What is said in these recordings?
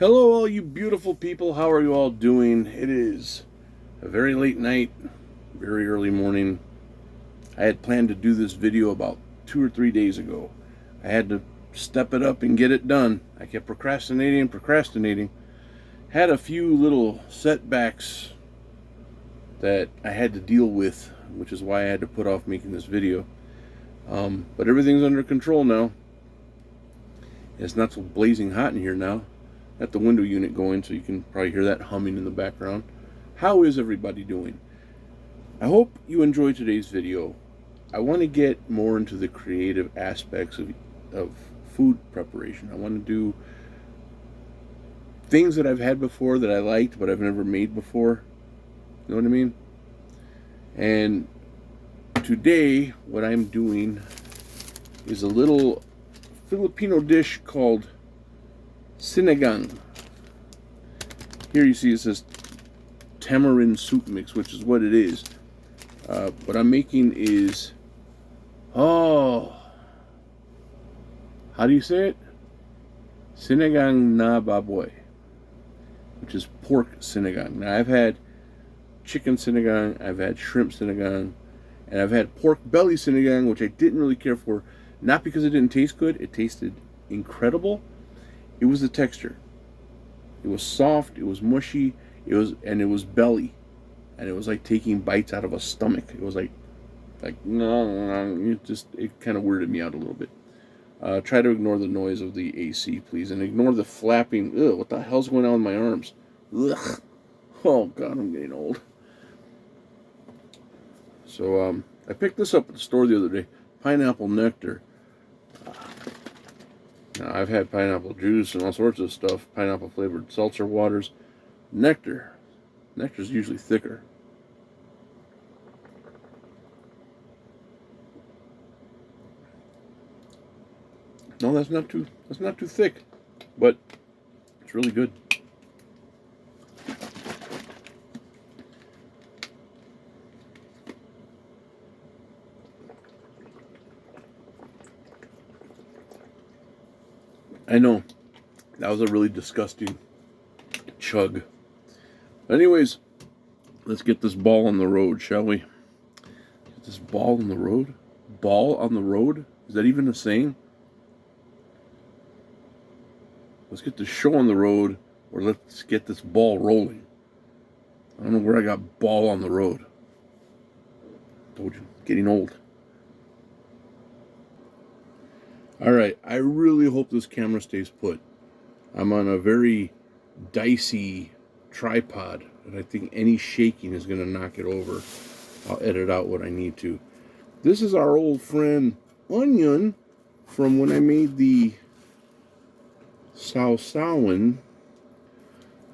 Hello, all you beautiful people. How are you all doing? It is a very late night, very early morning. I had planned to do this video about 2 or 3 days ago. I had to step it up and get it done. I kept procrastinating. Had a few little setbacks that I had to deal with, which is why I had to put off making this video. But everything's under control now. It's not so blazing hot in here now. Got the window unit going, so you can probably hear that humming in the background. How is everybody doing? I hope you enjoyed today's video. I want to get more into the creative aspects of food preparation. I want to do things that I've had before that I liked, but I've never made before. You know what I mean? And today, what I'm doing is a little Filipino dish called Sinigang. Here you see it says Tamarind Soup mix, which is what it is. What I'm making is, how do you say it? Sinigang Na Baboy, which is pork sinigang. Now I've had chicken sinigang, I've had shrimp sinigang, and I've had pork belly sinigang, which I didn't really care for. Not because it didn't taste good, it tasted incredible. It was the texture. It was soft, it was mushy, it was belly. And it was like taking bites out of a stomach. It was like no, it kind of weirded me out a little bit. Try to ignore the noise of the AC, please, and ignore the flapping. Ugh, what the hell's going on with my arms? Ugh. Oh God, I'm getting old. So I picked this up at the store the other day. Pineapple nectar. Now, I've had pineapple juice and all sorts of stuff. Pineapple flavored seltzer waters. Nectar. Nectar's usually thicker. No, that's not too thick, but it's really good. I know, that was a really disgusting chug. But anyways, let's get this ball on the road, shall we? Get this ball on the road? Ball on the road? Is that even a saying? Let's get the show on the road, or let's get this ball rolling. I don't know where I got ball on the road. Told you, getting old. Alright, I really hope this camera stays put. I'm on a very dicey tripod, and I think any shaking is going to knock it over. I'll edit out what I need to. This is our old friend Onion from when I made the Sausawan.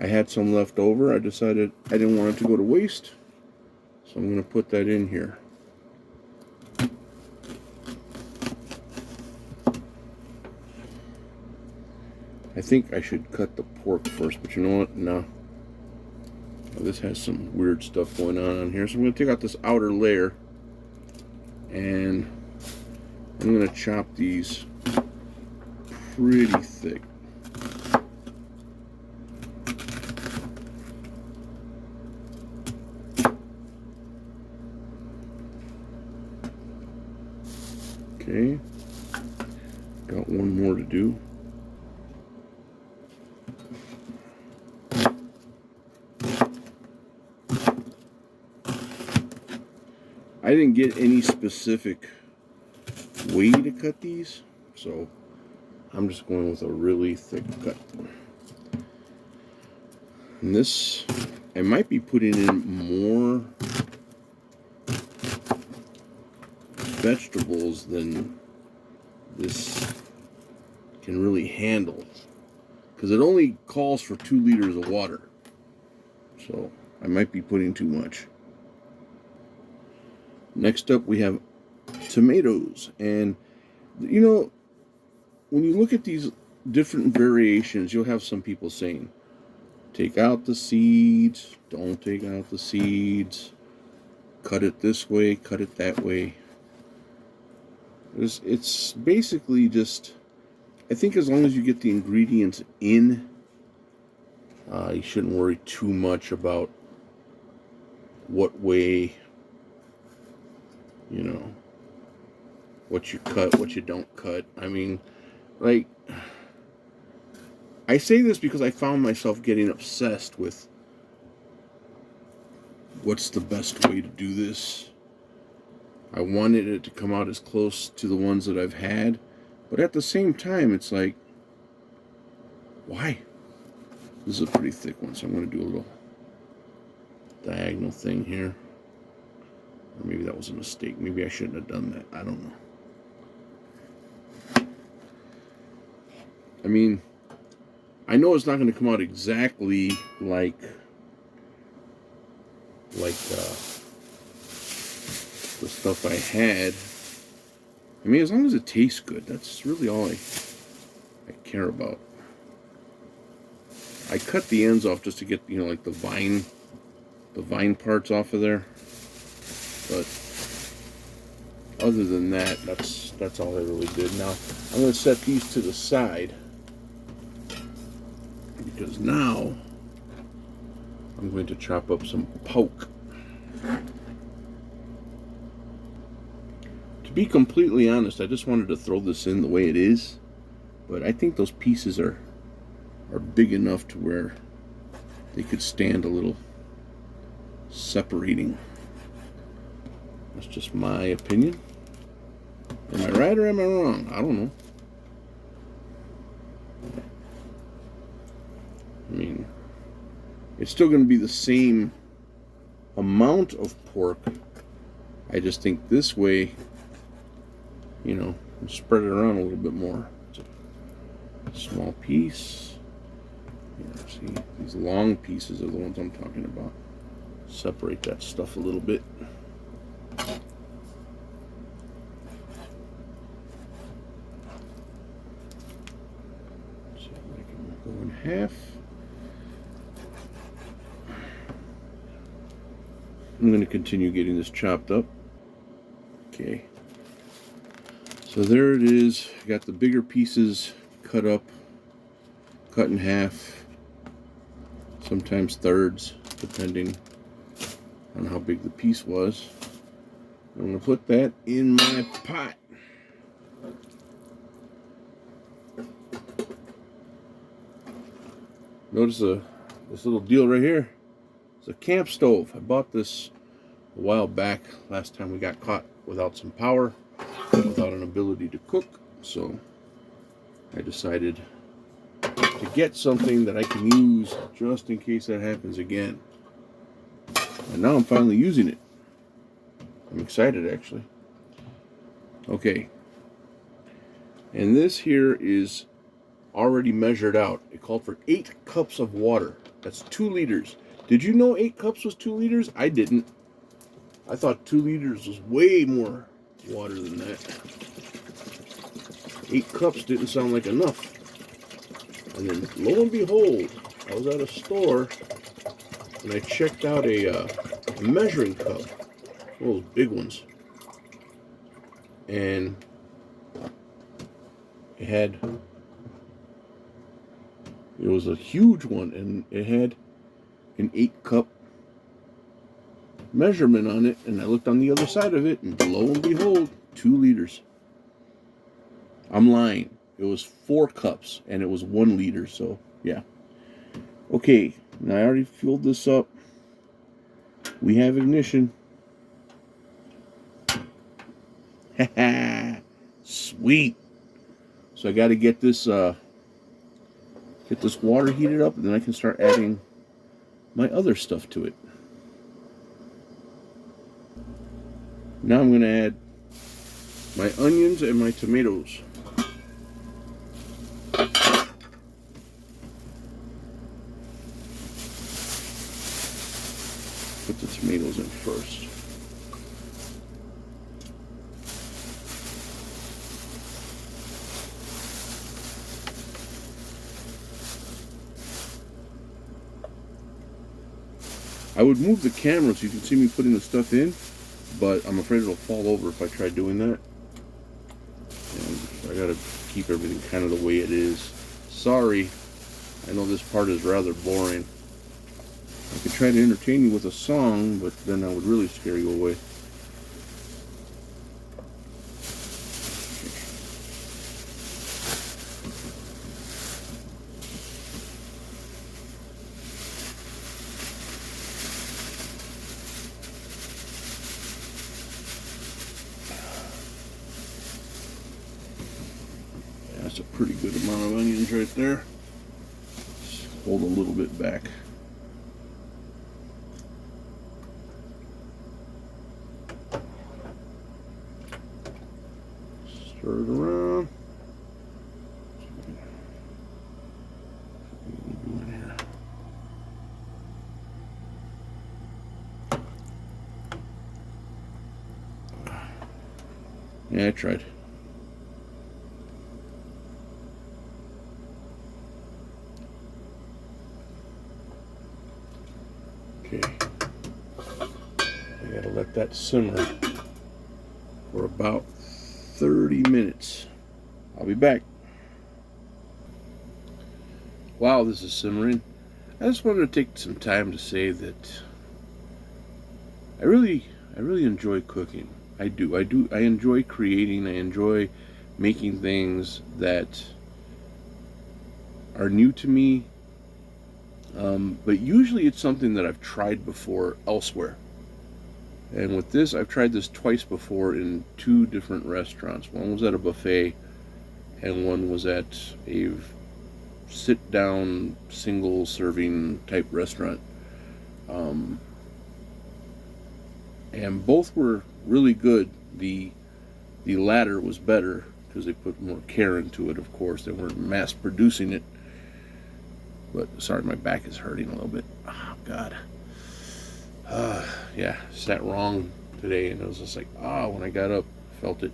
I had some left over. I decided I didn't want it to go to waste, so I'm going to put that in here. I think I should cut the pork first, but you know what? No. This has some weird stuff going on here. So I'm going to take out this outer layer, and I'm going to chop these pretty thick. Okay. Got one more to do. I didn't get any specific way to cut these, so I'm just going with a really thick cut. And this, I might be putting in more vegetables than this can really handle, because it only calls for 2 liters of water, so I might be putting too much. Next up, we have tomatoes. And, you know, when you look at these different variations, you'll have some people saying, take out the seeds, don't take out the seeds, cut it this way, cut it that way. It's basically just, I think as long as you get the ingredients in You shouldn't worry too much about what way, you know, what you cut, what you don't cut. I mean, like, I say this because I found myself getting obsessed with what's the best way to do this. I wanted it to come out as close to the ones that I've had, but at the same time, it's like, why? This is a pretty thick one, so I'm going to do a little diagonal thing here. Or maybe that was a mistake. Maybe I shouldn't have done that. I don't know. I mean, I know it's not going to come out exactly like the stuff I had. I mean, as long as it tastes good, that's really all I care about. I cut the ends off just to get, you know, like the vine parts off of there. But other than that, that's all I really did. Now I'm going to set these to the side because now I'm going to chop up some pork. To be completely honest, I just wanted to throw this in the way it is, but I think those pieces are big enough to where they could stand a little separating. That's just my opinion. Am I right or am I wrong? I don't know. I mean, it's still going to be the same amount of pork. I just think this way, you know, spread it around a little bit more. It's a small piece. Yeah, see, these long pieces are the ones I'm talking about. Separate that stuff a little bit. So I can go in half. I'm going to continue getting this chopped up. Okay. So there it is. I got the bigger pieces cut up, cut in half, sometimes thirds, depending on how big the piece was. I'm going to put that in my pot. Notice this little deal right here. It's a camp stove. I bought this a while back, last time we got caught without some power, without an ability to cook. So I decided to get something that I can use just in case that happens again. And now I'm finally using it. I'm excited, actually. Okay. And this here is already measured out. It called for 8 cups of water. That's 2 liters. Did you know 8 cups was 2 liters? I didn't. I thought 2 liters was way more water than that. 8 cups didn't sound like enough. And then, lo and behold, I was at a store and I checked out a measuring cup, one of those big ones, and it was a huge one, and it had an 8-cup measurement on it, and I looked on the other side of it, and lo and behold, 2 liters. I'm lying. It was 4 cups, and it was 1 liter, so yeah. Okay, now I already filled this up. We have ignition. Sweet. So I got to get this water heated up, and then I can start adding my other stuff to it. Now I'm going to add my onions and my tomatoes. Put the tomatoes in first. I would move the camera so you can see me putting the stuff in, but I'm afraid it'll fall over if I try doing that. And I gotta keep everything kind of the way it is. Sorry. I know this part is rather boring. I could try to entertain you with a song, but then I would really scare you away. That's a pretty good amount of onions right there. Just hold a little bit back. Stir it around. Yeah, I tried. Okay. I gotta let that simmer for about 30 minutes. I'll be back. While this is simmering, I just wanted to take some time to say that I really enjoy cooking. I do. I enjoy creating. I enjoy making things that are new to me. But usually it's something that I've tried before elsewhere. And with this, I've tried this twice before in 2 different restaurants. One was at a buffet, and one was at a sit-down, single-serving type restaurant. And both were really good. The latter was better because they put more care into it, of course. They weren't mass-producing it. But, sorry, my back is hurting a little bit. Oh, God. Yeah, sat wrong today, and it was just like, when I got up, felt it.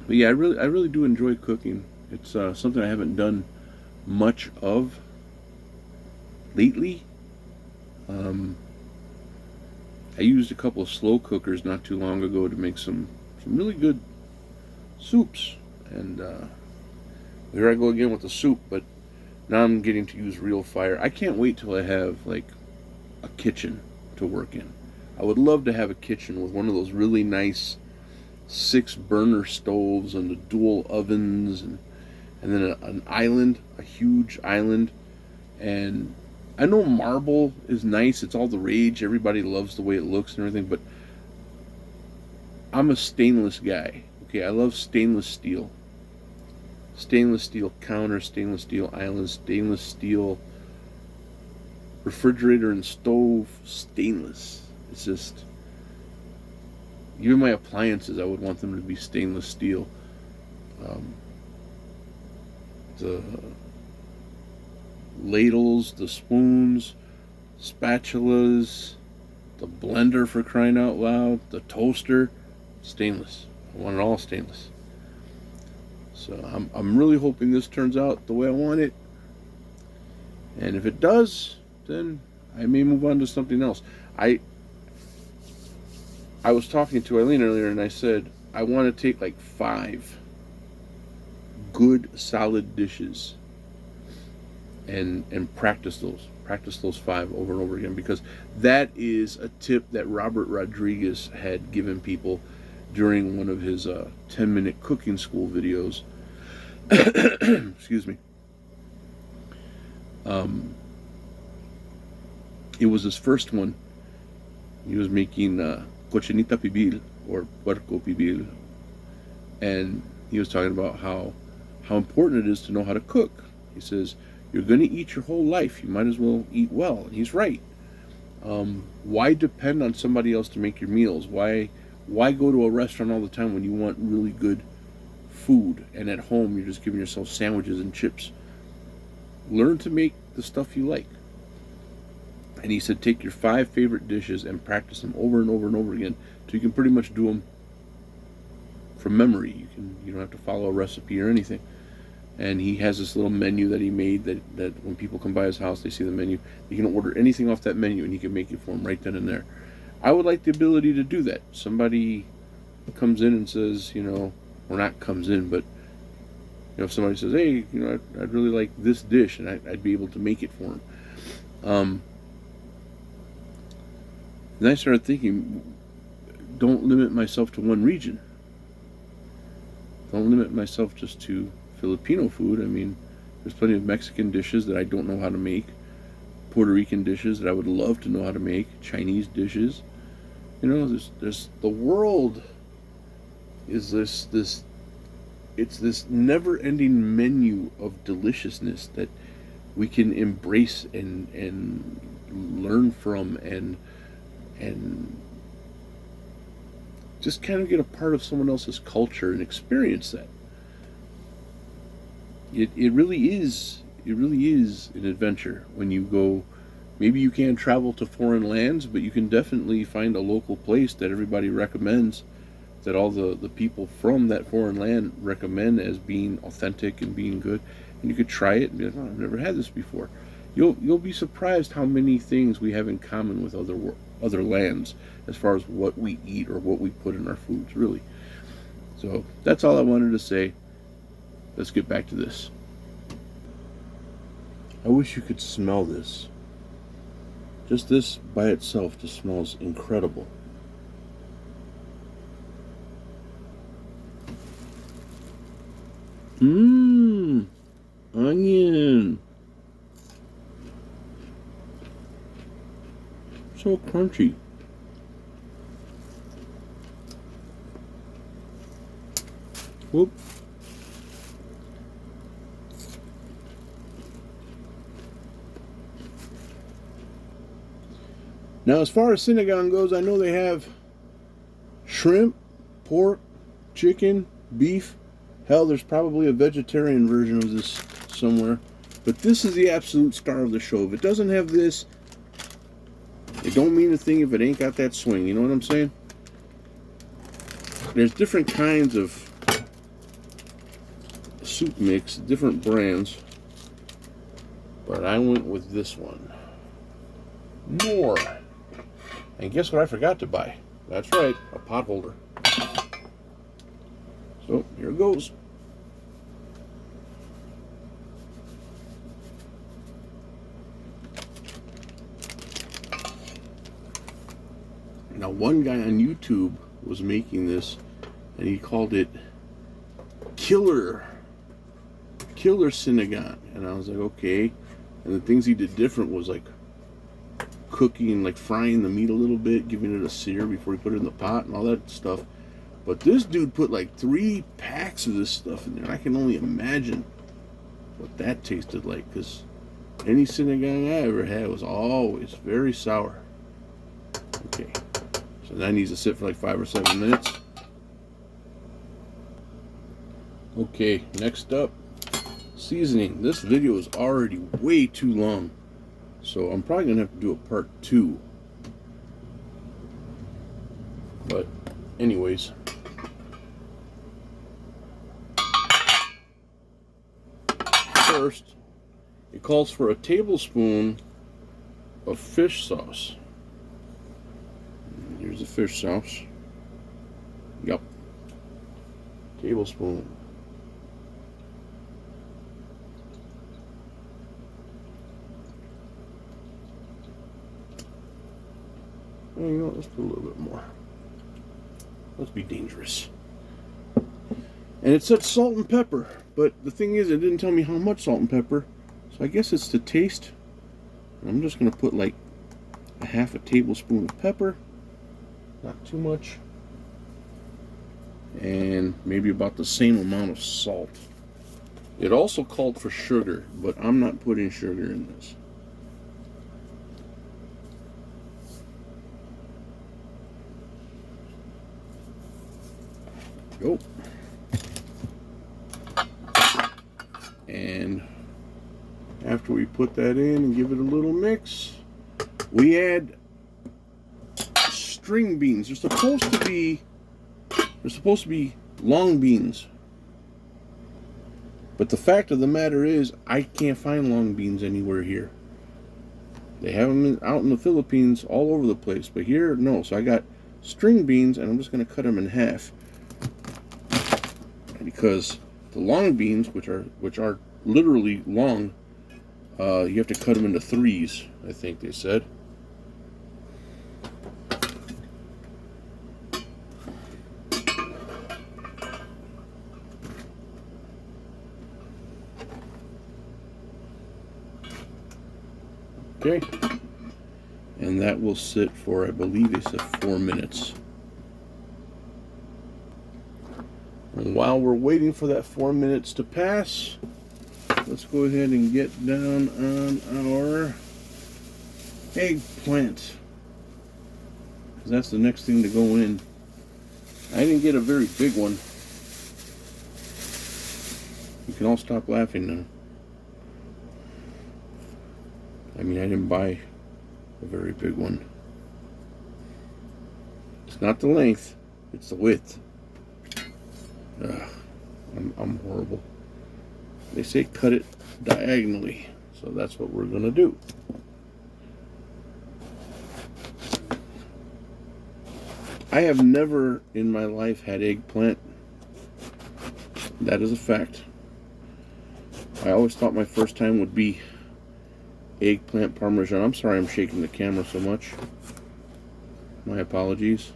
But yeah, I really do enjoy cooking. It's something I haven't done much of lately. I used a couple of slow cookers not too long ago to make some really good soups, and here I go again with the soup, but now I'm getting to use real fire. I can't wait till I have like a kitchen to work in. I would love to have a kitchen with one of those really nice 6-burner stoves and the dual ovens, and then an island, a huge island. And I know marble is nice, it's all the rage, everybody loves the way it looks and everything, but I'm a stainless guy. Okay, I love stainless steel. Stainless steel counter, stainless steel island, stainless steel refrigerator and stove, stainless. It's just, even my appliances, I would want them to be stainless steel. The ladles, the spoons, spatulas, the blender, for crying out loud, the toaster, stainless. I want it all stainless. So I'm really hoping this turns out the way I want it. And if it does, then I may move on to something else. I was talking to Eileen earlier, and I said I want to take like 5 good solid dishes and practice those 5 over and over again, because that is a tip that Robert Rodriguez had given people during one of his 10-minute cooking school videos. Excuse me. It was his first one. He was making cochinita pibil, or puerco pibil, and he was talking about how important it is to know how to cook. He says, you're going to eat your whole life, you might as well eat well. And he's right. Why depend on somebody else to make your meals? Why go to a restaurant all the time when you want really good food, and at home you're just giving yourself sandwiches and chips? Learn to make the stuff you like. And he said, take your 5 favorite dishes and practice them over and over and over again till you can pretty much do them from memory. You don't have to follow a recipe or anything. And he has this little menu that he made that when people come by his house, they see the menu. They can order anything off that menu, and he can make it for them right then and there. I would like the ability to do that. Somebody comes in and says, or not comes in, but if somebody says, hey, I'd really like this dish, and I'd be able to make it for them. And I started thinking, don't limit myself to one region. Don't limit myself just to Filipino food. I mean, there's plenty of Mexican dishes that I don't know how to make, Puerto Rican dishes that I would love to know how to make, Chinese dishes. There's the world is this it's this never-ending menu of deliciousness that we can embrace and learn from and just kind of get a part of someone else's culture and experience that. It really is an adventure when you go. Maybe you can't travel to foreign lands, but you can definitely find a local place that everybody recommends, that all the people from that foreign land recommend as being authentic and being good, and you could try it and be like, oh, I've never had this before. You'll be surprised how many things we have in common with other lands as far as what we eat or what we put in our foods, really. So that's all I wanted to say. Let's get back to this. I wish you could smell this. Just this by itself just smells incredible. Onion. So crunchy. Whoop. Now, as far as sinigang goes, I know they have shrimp, pork, chicken, beef. Hell, there's probably a vegetarian version of this somewhere. But this is the absolute star of the show. If it doesn't have this, it don't mean a thing if it ain't got that swing. You know what I'm saying? There's different kinds of soup mix, different brands. But I went with this one. More. And guess what I forgot to buy? That's right, a pot holder. So, here it goes. Now, one guy on YouTube was making this, and he called it Killer Sinigang. And I was like, okay. And the things he did different was like cooking, like frying the meat a little bit, giving it a sear before he put it in the pot and all that stuff. But this dude put like 3 packs of this stuff in there. I can only imagine what that tasted like, because any sinigang I ever had was always very sour. Okay, so that needs to sit for like 5 or 7 minutes. Okay, next up, seasoning. This video is already way too long, so I'm probably gonna have to do a part 2. But anyways, first it calls for a tablespoon of fish sauce. Here's the fish sauce. Yep, tablespoon. You know what, let's put a little bit more. Let's be dangerous. And it said salt and pepper, but the thing is, it didn't tell me how much salt and pepper, so I guess it's to taste. I'm just going to put like a half a tablespoon of pepper, not too much, and maybe about the same amount of salt. It also called for sugar, but I'm not putting sugar in this. Go. And after we put that in and give it a little mix, we add string beans. They're supposed to be long beans. But the fact of the matter is, I can't find long beans anywhere here. They have them out in the Philippines all over the place, but here, no. So I got string beans, and I'm just going to cut them in half, because The long beans, which are literally long, you have to cut them into threes, I think they said. Okay, and that will sit for, I believe they said 4 minutes. And while we're waiting for that 4 minutes to pass, let's go ahead and get down on our eggplant, because that's the next thing to go in. I didn't get a very big one. You can all stop laughing now. I mean, I didn't buy a very big one. It's not the length, it's the width. I'm horrible. They say cut it diagonally, so that's what we're gonna do. I have never in my life had eggplant. That is a fact. I always thought my first time would be eggplant parmesan. I'm sorry I'm shaking the camera so much. My apologies.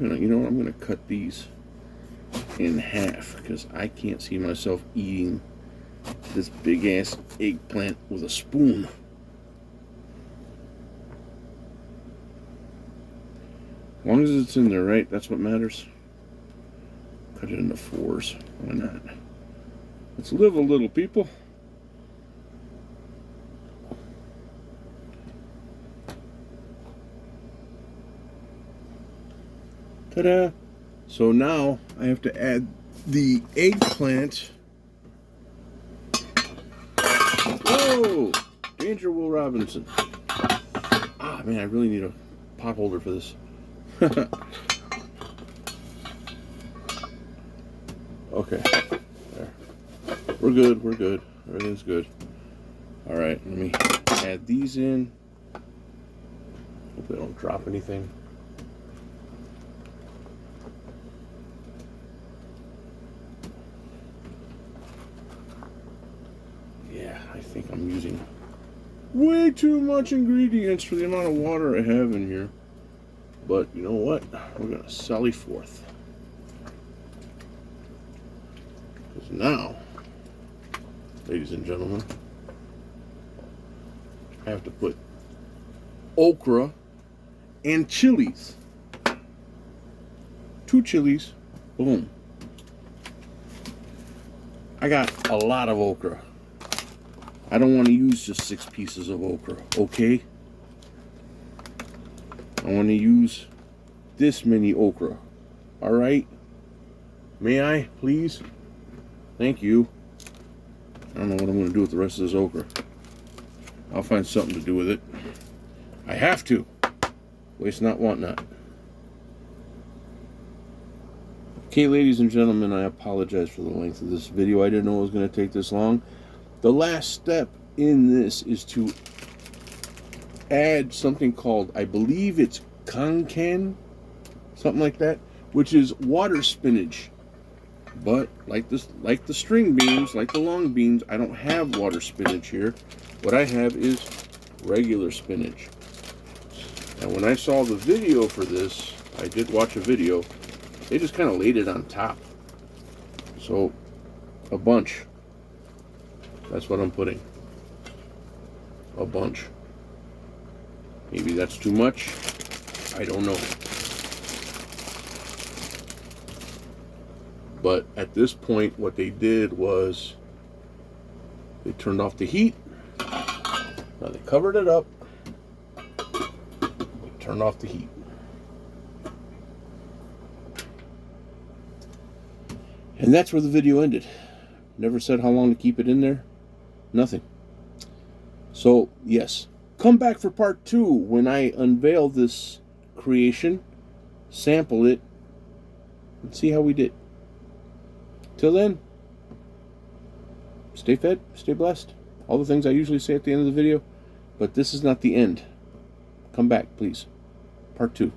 You know what, I'm gonna cut these in half because I can't see myself eating this big ass eggplant with a spoon. As long as it's in there, right? That's what matters. Cut it into fours. Why not? Let's live a little, people. Ta-da! So now I have to add the eggplant. Whoa! Danger, Will Robinson. Ah, man, I really need a pot holder for this. Okay. There. We're good, we're good. Everything's good. Alright, let me add these in. Hope they don't drop anything. Yeah, I think I'm using way too much ingredients for the amount of water I have in here. But you know what? We're going to sally forth. Because now, ladies and gentlemen, I have to put okra and chilies. 2 chilies. Boom. I got a lot of okra. I don't want to use just 6 pieces of okra, okay? I want to use this many okra. Alright? May I, please? Thank you. I don't know what I'm going to do with the rest of this okra. I'll find something to do with it. I have to. Waste not, want not. Okay, ladies and gentlemen, I apologize for the length of this video. I didn't know it was going to take this long. The last step in this is to add something called, I believe it's kankan, something like that, which is water spinach. But like the string beans, like the long beans, I don't have water spinach here. What I have is regular spinach. And when I saw the video for this, I did watch a video, they just kind of laid it on top. So, a bunch. That's what I'm putting. A bunch. Maybe that's too much. I don't know. But at this point, what they did was they turned off the heat. Now they covered it up. They turned off the heat. And that's where the video ended. Never said how long to keep it in there. Nothing. So, yes. Come back for part 2 when I unveil this creation, sample it, and see how we did. Till then, stay fed, stay blessed. All the things I usually say at the end of the video, but this is not the end. Come back, please. Part 2.